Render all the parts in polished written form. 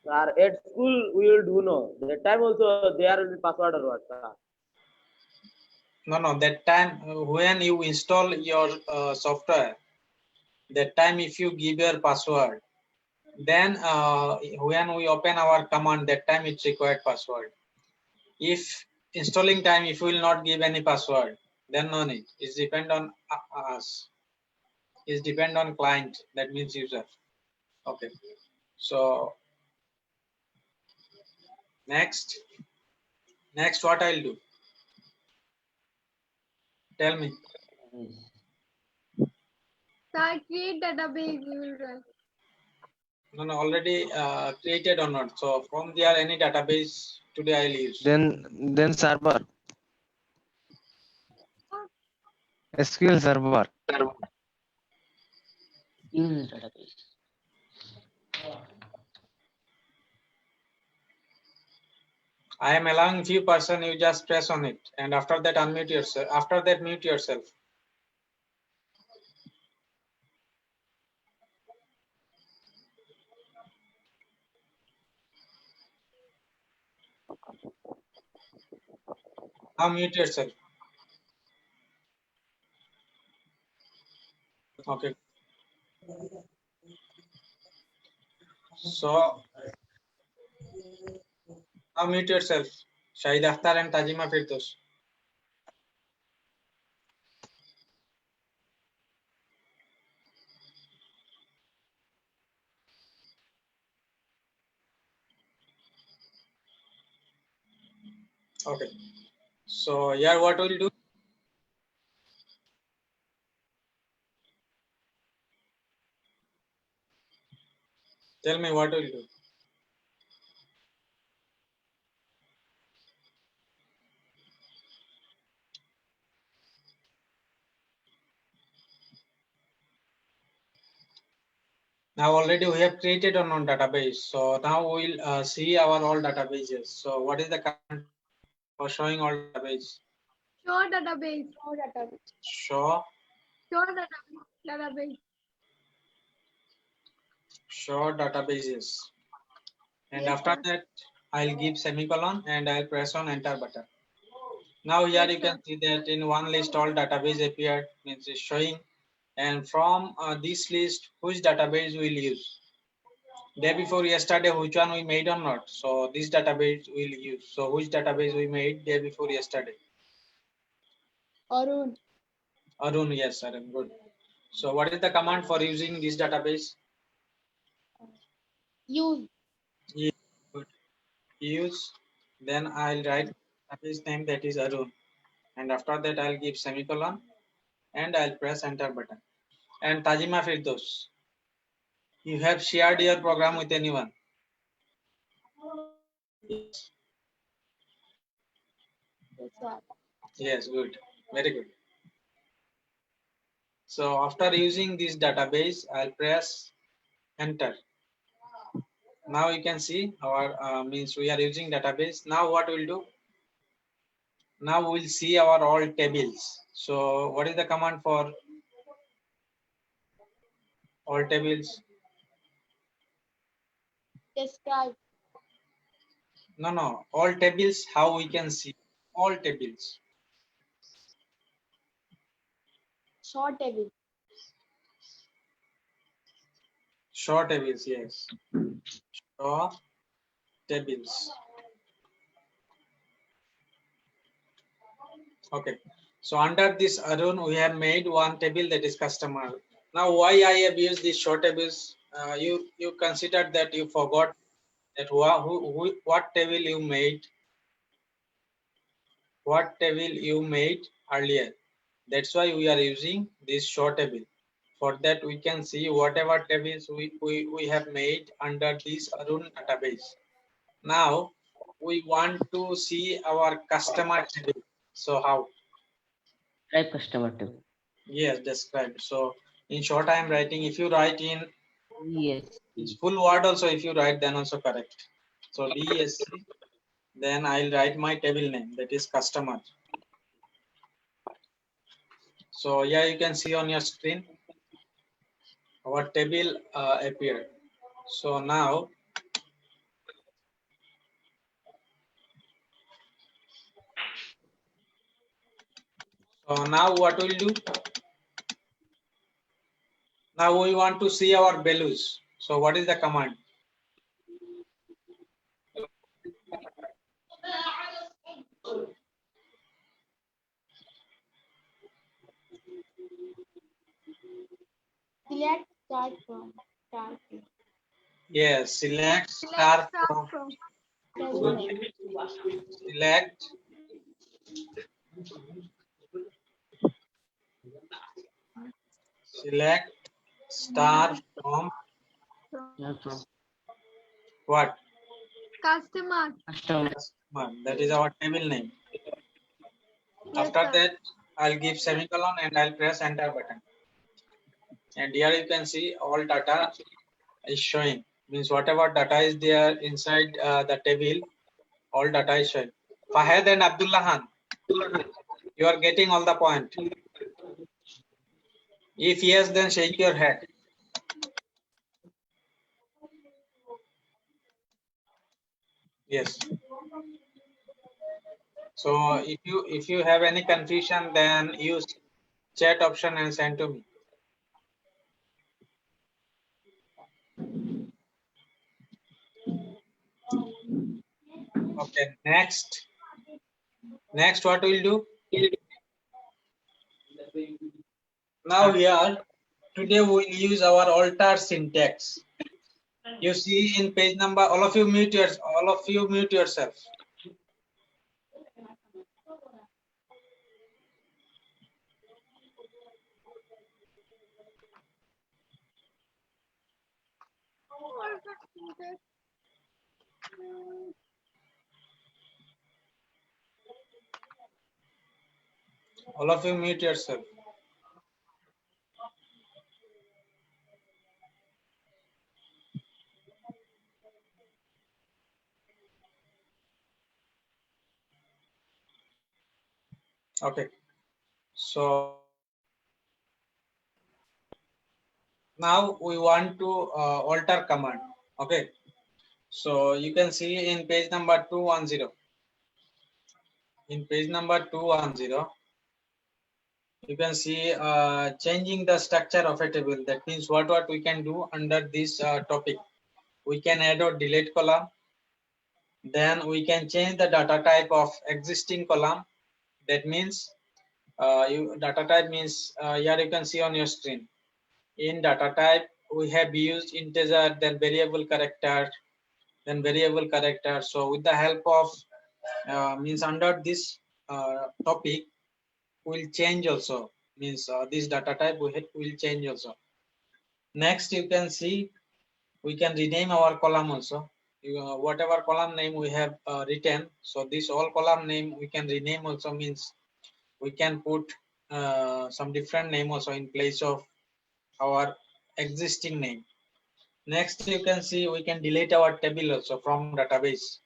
Sir, at school we will do no. That time also there will be password or what, sir? No, that time when you install your software, that time if you give your password, then when we open our command, that time it's required password. If installing time, if we will not give any password, then no need. It's depend on us. It's depend on client, that means user. Okay, so next what I'll do? Tell me. Sir, create database you will run. No, already created or not. So from there, any database today I'll use. Then server. SQL server. Use database. I am allowing few person, you just press on it, and after that unmute yourself. After that mute yourself. Now mute yourself. Okay. So now mute yourself. Shahid Akhtar and Tajima Firdos. Okay. So here what we'll do? Tell me what we'll do. Now already we have created a non database. So now we'll see our all databases. So what is the command for showing all database? Show database. Show Database. show databases. And Yes, after sir. that, I'll give semicolon and I'll press on enter button. Now here Yes, you can sir. see that in one list all database appeared, means it's showing. And from this list, which database we'll use? Day before yesterday, which one we made or not? So this database we'll use. So which database we made day before yesterday? Arun. Arun, yes, Arun, good. So what is the command for using this database? Use. Good. Use. Then I'll write database name, that is Arun. And after that, I'll give semicolon and I'll press enter button. And Tajima Firdos, you have shared your program with anyone? Yes. Yes, sir. Yes, good. Very good. So after using this database, I'll press enter. Now you can see our means we are using database. Now what we'll do? Now we'll see our all tables. So what is the command for all tables? Describe. No. All tables, how we can see all tables? Short table. Show tables, yes. Show tables. Okay. So under this Arun, we have made one table, that is customer. Now why I have used these show tables? You considered that you forgot that what table you made, earlier. That's why we are using this show table. For that we can see whatever tables we have made under this Arun database. Now we want to see our customer table. So how? Type customer table. Yes, describe. So in short I am writing. If you write in Yes. full word also, if you write, then also correct. So DSC, then I'll write my table name, that is customer. So yeah, you can see on your screen our table appeared. So now now what we'll do? Now we want to see our values. So what is the command? Select start from. Start from. Yes, select star from. Select star from Yeah, from what? Customer. customer. Customer. That is our table name. Yes, After sir. that, I'll give semicolon and I'll press enter button. And here you can see all data is showing. Means whatever data is there inside the table, all data is showing. Fahad and Abdullah Khan, you are getting all the point. If yes, then shake your head. Yes. So if you have any confusion, then use chat option and send to me. Okay, next what we'll do? Now here, today we'll use our alter syntax. You see in page number, all of you mute yourself. All of you mute yourself. Okay. So now we want to alter command. Okay. So you can see in page number 210. In page number 210, you can see changing the structure of a table. That means what we can do under this topic. We can add or delete column. Then we can change the data type of existing column. That means data type means here you can see on your screen. In data type, we have used integer, then variable character, So with the help of means under this topic, will change also. Means this data type will change also. Next, you can see we can rename our column also. Whatever column name we have written, so this all column name we can rename also, means we can put some different name also in place of our existing name. Next, you can see we can delete our table also from database.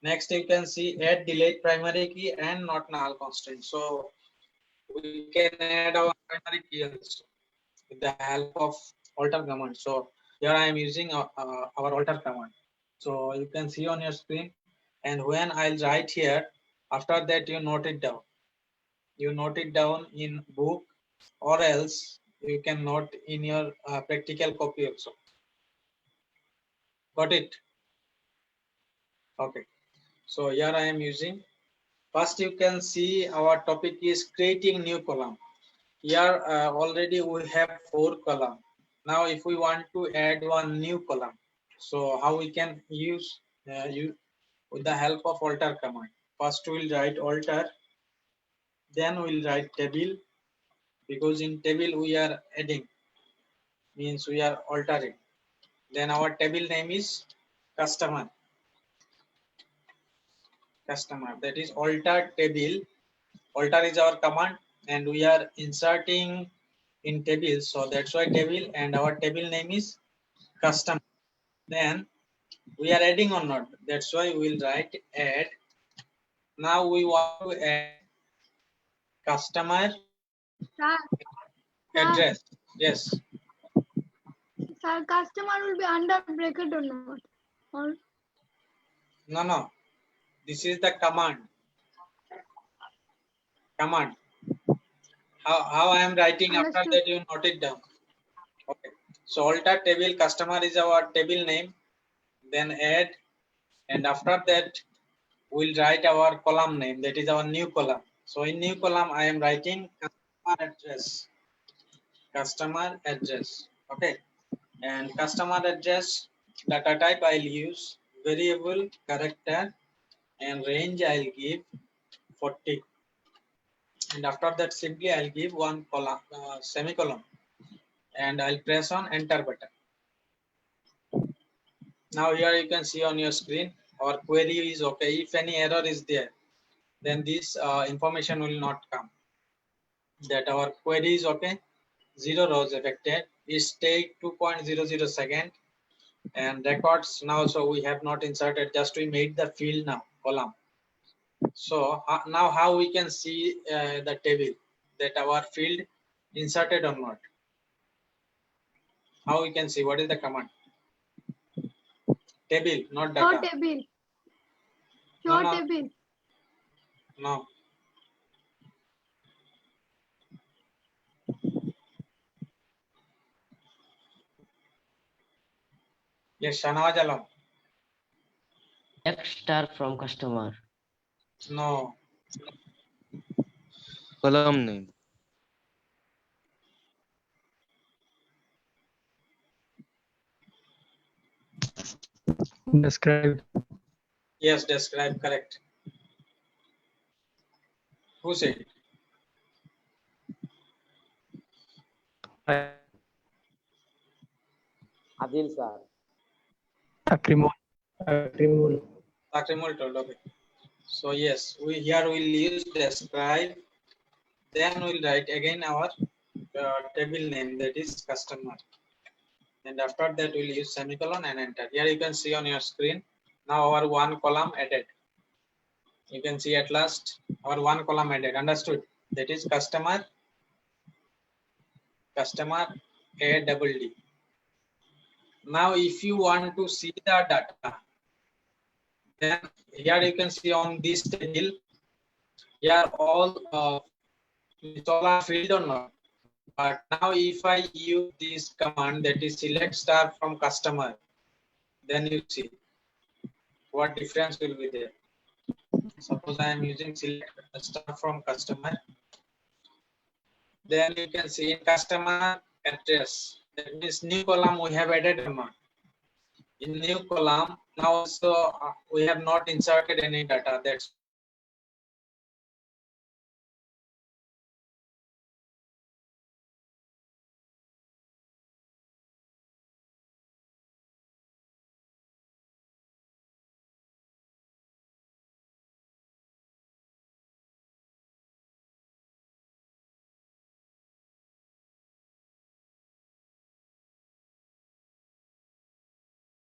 Next, you can see add delete primary key and not null constraint. So we can add our primary key also with the help of alter command. So here I am using our alter command. So you can see on your screen, and when I'll write here, after that you note it down. You note it down in book, or else you can note in your practical copy also. Got it? Okay. So here I am using. First, you can see our topic is creating new column. Here already we have 4 columns. Now, if we want to add one new column, so how we can use with the help of alter command. First, we'll write alter, then we'll write table, because in table we are adding, means we are altering. Then our table name is customer. That is alter table. Alter is our command, and we are inserting in table, so that's why table, and our table name is customer. Then we are adding or not, that's why we will write add. Now we want to add customer Sir, address. Yes. sir, customer will be under bracket or not? Or No. This is the command. How I am writing after Understood. that you note it down. Okay. So alter table customer is our table name. Then add, and after that we'll write our column name. That is our new column. So in new column I am writing customer address. Customer address. Okay. And customer address data type I'll use variable character, and range I'll give 40. And after that simply I'll give one column semicolon, and I'll press on enter button. Now here you can see on your screen our query is okay. If any error is there, then this information will not come that our query is okay. 0 rows affected, is take 2.00 second, and records now, so we have not inserted, just we made the field now column. So now how we can see the table that our field inserted or not? How we can see? What is the command? Table, not Show data. table. No, Show no. table. No. Yes, Shanawaz Alam. X star from customer. No. Column name. Describe. Yes, describe, correct. Who said it? Adil sir. Akrimul. Takrimul told, okay. So yes, we here will use describe, then we'll write again our table name, that is customer, and after that we'll use semicolon and enter. Here you can see on your screen now our one column added. You can see at last our one column added. Understood? That is customer ADD. Now if you want to see the data, then here you can see on this table, here all are filled or not. But now if I use this command, that is select star from customer, then you see what difference will be there. Suppose I am using select star from customer, then you can see in customer address, that means new column we have added or not. In new column now, so we have not inserted any data, that's